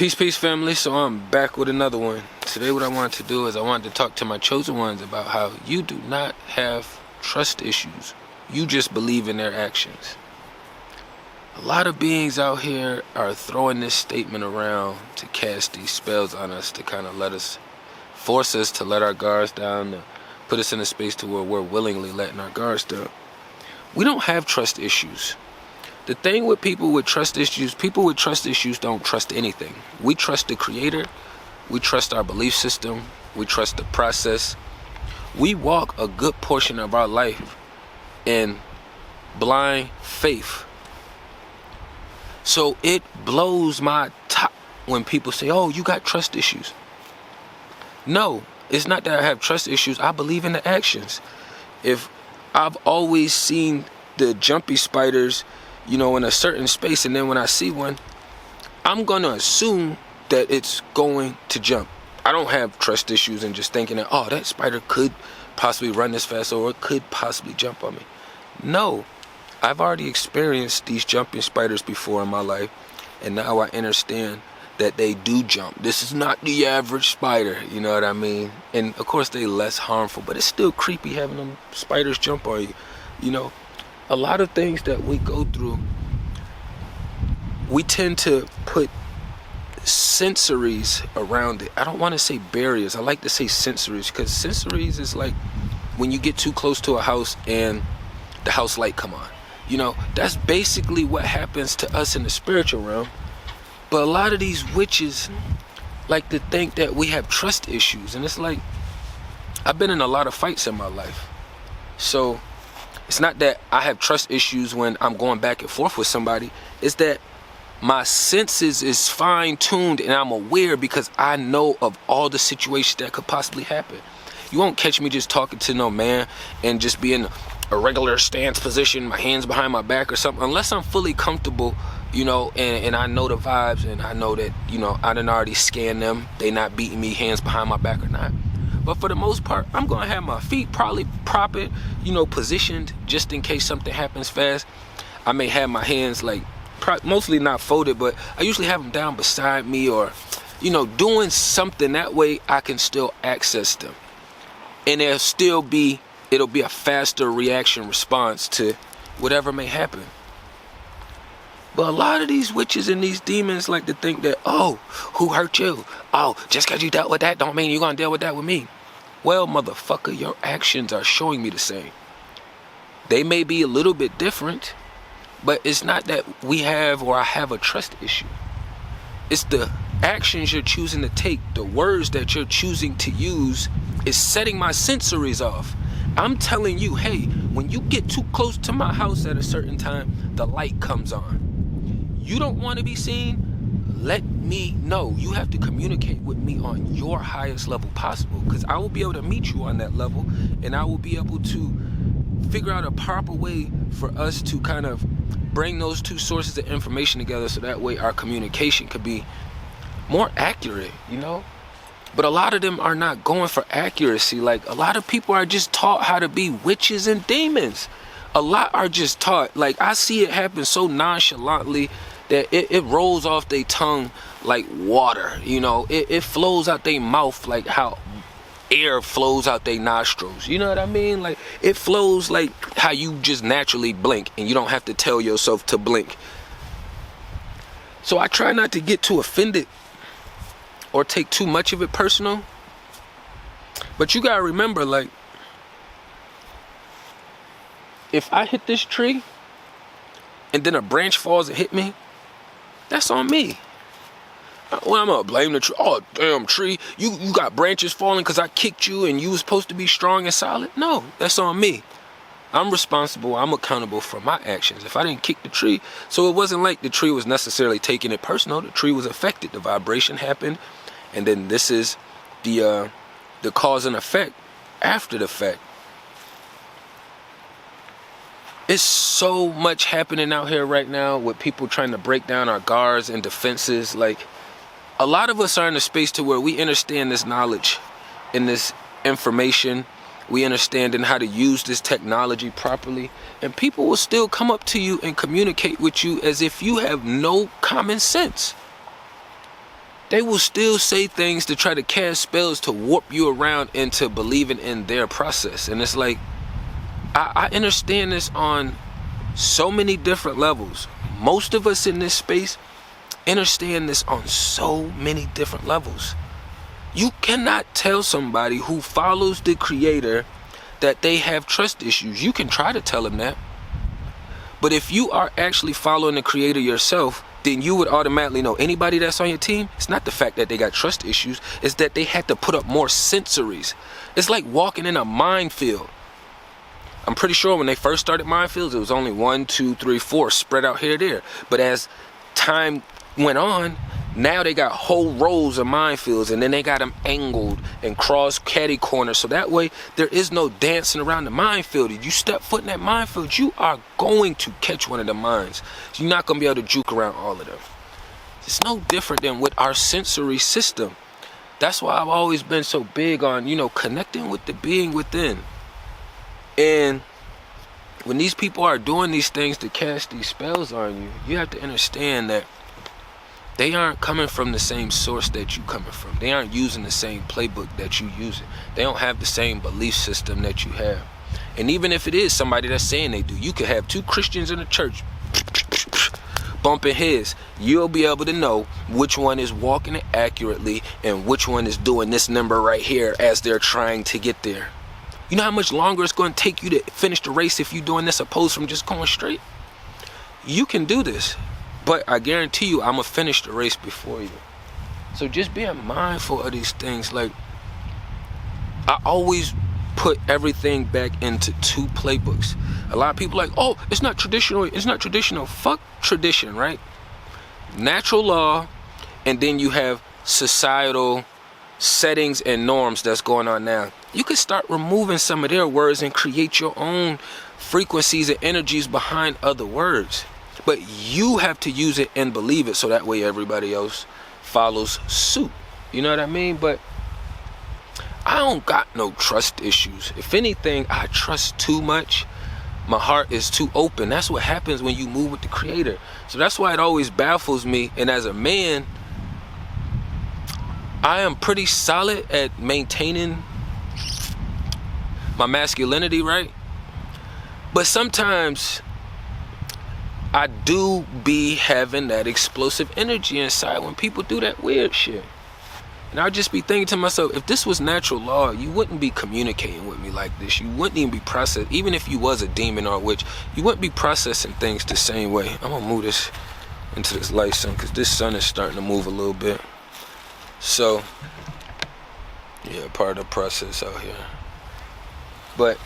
Peace, family. So I'm back with another one. Today what I wanted to do is I wanted to talk to my chosen ones about how you do not have trust issues. You just believe in their actions. A lot of beings out here are throwing this statement around to cast these spells on us to kind of force us to let our guards down, to put us in a space to where we're willingly letting our guards down. We don't have trust issues. The thing with people with trust issues don't trust anything. We trust the Creator. We trust our belief system. We trust the process. We walk a good portion of our life in blind faith. So it blows my top when people say, oh, you got trust issues. No, it's not that I have trust issues. I believe in the actions. If I've always seen the jumpy spiders, in a certain space, and then when I see one, I'm going to assume that it's going to jump. I don't have trust issues in just thinking that, oh, that spider could possibly run this fast or it could possibly jump on me. No, I've already experienced these jumping spiders before in my life, and now I understand that they do jump. This is not the average spider, you know what I mean? And of course they're less harmful, but it's still creepy having them spiders jump on you. A lot of things that we go through, we tend to put sensories around it. I don't want to say barriers. I like to say sensories, because sensories is like when you get too close to a house and the house light come on. That's basically what happens to us in the spiritual realm. But a lot of these witches like to think that we have trust issues. And it's like, I've been in a lot of fights in my life. So it's not that I have trust issues when I'm going back and forth with somebody. It's that my senses is fine-tuned and I'm aware because I know of all the situations that could possibly happen. You won't catch me just talking to no man and just be in a regular stance position, my hands behind my back or something, unless I'm fully comfortable, and I know the vibes and I know that, I done already scanned them. They not beating me hands behind my back or not. But for the most part, I'm going to have my feet probably propped, positioned just in case something happens fast. I may have my hands mostly not folded, but I usually have them down beside me or, doing something that way I can still access them. And it'll be a faster reaction response to whatever may happen. But a lot of these witches and these demons like to think that, oh, who hurt you? Oh, just because you dealt with that don't mean you're going to deal with that with me. Well, motherfucker, your actions are showing me the same. They may be a little bit different, but it's not that we have or I have a trust issue. It's the actions you're choosing to take, the words that you're choosing to use is setting my sensories off. I'm telling you, hey, when you get too close to my house at a certain time, the light comes on. You don't want to be seen? Let me know. You have to communicate with me on your highest level possible, because I will be able to meet you on that level, and I will be able to figure out a proper way for us to kind of bring those two sources of information together so that way our communication could be more accurate, But a lot of them are not going for accuracy. Like, a lot of people are just taught how to be witches and demons. A lot are just taught. Like, I see it happen so nonchalantly that it rolls off their tongue like water. It flows out their mouth like how air flows out their nostrils. You know what I mean? Like, it flows like how you just naturally blink and you don't have to tell yourself to blink. So I try not to get too offended or take too much of it personal. But you gotta remember, like, if I hit this tree and then a branch falls and hit me, that's on me. Well, I'm gonna blame the tree. Oh, damn tree, you got branches falling because I kicked you and you was supposed to be strong and solid? No, that's on me. I'm responsible, I'm accountable for my actions. If I didn't kick the tree, so it wasn't like the tree was necessarily taking it personal. The tree was affected, the vibration happened, and then this is the cause and effect after the fact. It's so much happening out here right now with people trying to break down our guards and defenses. Like, a lot of us are in a space to where we understand this knowledge and this information. We understand how to use this technology properly. And people will still come up to you and communicate with you as if you have no common sense. they will still say things to try to cast spells to warp you around into believing in their process. And it's like, I understand this on so many different levels. Most of us in this space understand this on so many different levels. You cannot tell somebody who follows the creator that they have trust issues. You can try to tell them that. But if you are actually following the creator yourself, then you would automatically know anybody that's on your team. It's not the fact that they got trust issues. It's that they had to put up more sensories. It's like walking in a minefield. I'm pretty sure when they first started minefields, it was only 1, 2, 3, 4 spread out here, there. But as time went on, now they got whole rows of minefields, and then they got them angled and cross caddy corners. So that way, there is no dancing around the minefield. If you step foot in that minefield, you are going to catch one of the mines. You're not going to be able to juke around all of them. It's no different than with our sensory system. That's why I've always been so big on, connecting with the being within. And when these people are doing these things to cast these spells on you, you have to understand that they aren't coming from the same source that you coming from. They aren't using the same playbook that you using. They don't have the same belief system that you have. And even if it is somebody that's saying they do, you could have 2 Christians in a church bumping heads. You'll be able to know which one is walking it accurately and which one is doing this number right here as they're trying to get there. You know how much longer it's going to take you to finish the race if you're doing this opposed from just going straight? You can do this, but I guarantee you I'm going to finish the race before you. So just being mindful of these things. Like, I always put everything back into 2 playbooks. A lot of people are like, oh, it's not traditional. It's not traditional. Fuck tradition, right? Natural law, and then you have societal settings and norms that's going on now. You can start removing some of their words and create your own frequencies and energies behind other words. But you have to use it and believe it so that way everybody else follows suit. You know what I mean? But I don't got no trust issues. If anything, I trust too much. My heart is too open. That's what happens when you move with the creator. So that's why it always baffles me. And as a man, I am pretty solid at maintaining my masculinity, right? But sometimes I do be having that explosive energy inside when people do that weird shit. And I'll just be thinking to myself, if this was natural law, you wouldn't be communicating with me like this. You wouldn't even be processing, even if you was a demon or a witch, you wouldn't be processing things the same way. I'm gonna move this into this light sun because this sun is starting to move a little bit. So, yeah, part of the process out here. But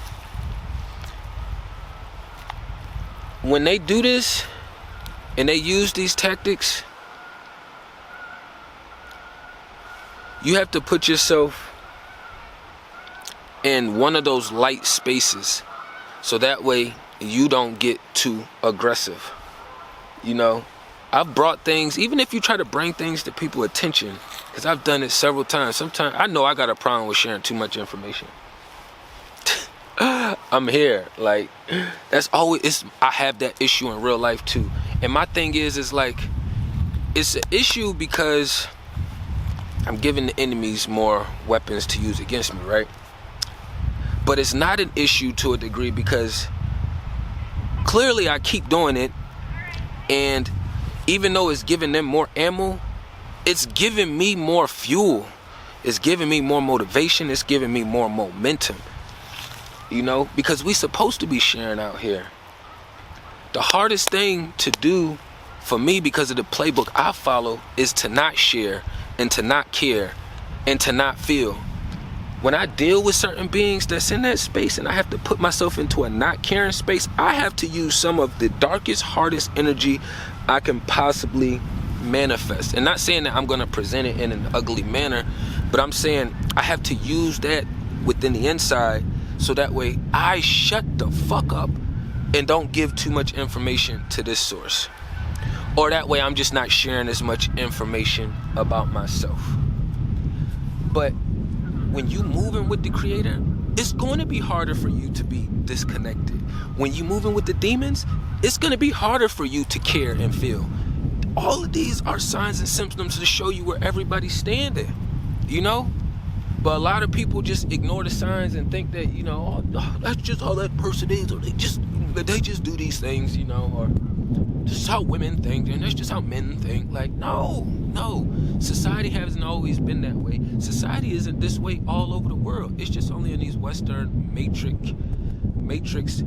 when they do this and they use these tactics, you have to put yourself in one of those light spaces so that way you don't get too aggressive. I've brought things, even if you try to bring things to people's attention, because I've done it several times. Sometimes I know I got a problem with sharing too much information. I'm here. Like, that's always, I have that issue in real life too. And my thing is like, it's an issue because I'm giving the enemies more weapons to use against me, right? But it's not an issue to a degree because clearly I keep doing it, and even though it's giving them more ammo, it's giving me more fuel. It's giving me more motivation. It's giving me more momentum. Because we supposed to be sharing out here. The hardest thing to do for me, because of the playbook I follow, is to not share and to not care and to not feel. When I deal with certain beings that's in that space and I have to put myself into a not caring space, I have to use some of the darkest, hardest energy I can possibly manifest. And not saying that I'm going to present it in an ugly manner, but I'm saying I have to use that within the inside so that way I shut the fuck up and don't give too much information to this source. Or that way I'm just not sharing as much information about myself. But when you moving with the creator, it's going to be harder for you to be disconnected. When you moving with the demons, it's going to be harder for you to care and feel. All of these are signs and symptoms to show you where everybody's standing, you know? But a lot of people just ignore the signs and think that, you know, oh, that's just how that person is, or they just do these things, you know, or this is how women think, and that's just how men think. Like, no. Society hasn't always been that way. Society isn't this way all over the world. It's just only in these Western matrix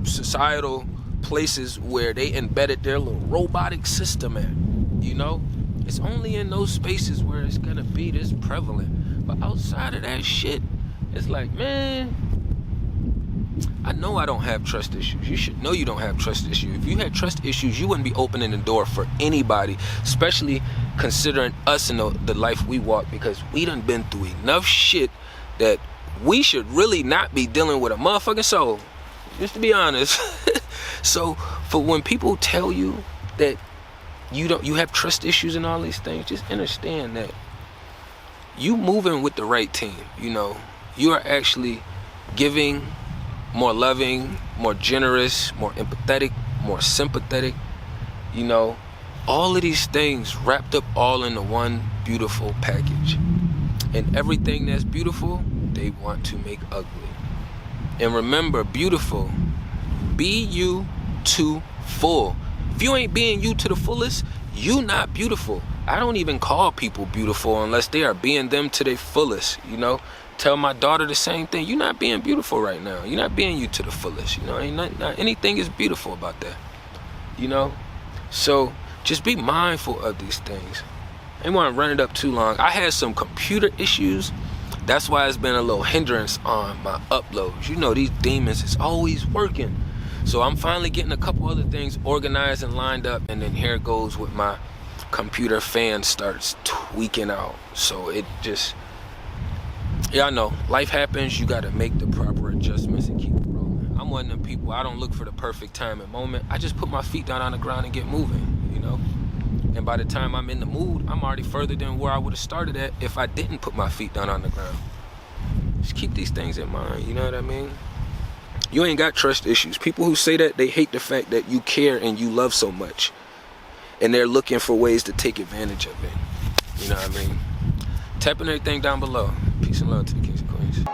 societal places where they embedded their little robotic system at, you know? It's only in those spaces where it's gonna be this prevalent. But outside of that shit, it's like, man, I know I don't have trust issues. You should know you don't have trust issues. If you had trust issues, you wouldn't be opening the door for anybody, especially considering us and the life we walk, because we done been through enough shit that we should really not be dealing with a motherfucking soul, just to be honest. So for when people tell you that you have trust issues and all these things, just understand that you moving with the right team. You know, you are actually giving, more loving, more generous, more empathetic, more sympathetic, you know, all of these things wrapped up all into one beautiful package. And everything that's beautiful, they want to make ugly. And remember, beautiful, be you to full. If you ain't being you to the fullest, you not beautiful. I don't even call people beautiful unless they are being them to their fullest, you know. Tell my daughter the same thing. You're not being beautiful right now. You're not being you to the fullest, you know. Ain't not anything is beautiful about that, you know. So just be mindful of these things. I didn't want to run it up too long. I had some computer issues. That's why it's been a little hindrance on my uploads. You know, these demons is always working. So I'm finally getting a couple other things organized and lined up, and then here it goes with my computer fan starts tweaking out. So it just, yeah, I know, life happens. You got to make the proper adjustments and keep it rolling. I'm one of them people, I don't look for the perfect time and moment. I just put my feet down on the ground and get moving, you know. And by the time I'm in the mood, I'm already further than where I would have started at if I didn't put my feet down on the ground. Just keep these things in mind, you know what I mean? You ain't got trust issues. People who say that, they hate the fact that you care and you love so much. And they're looking for ways to take advantage of it. You know what I mean? Tapping everything down below. Peace and love to the kings and queens.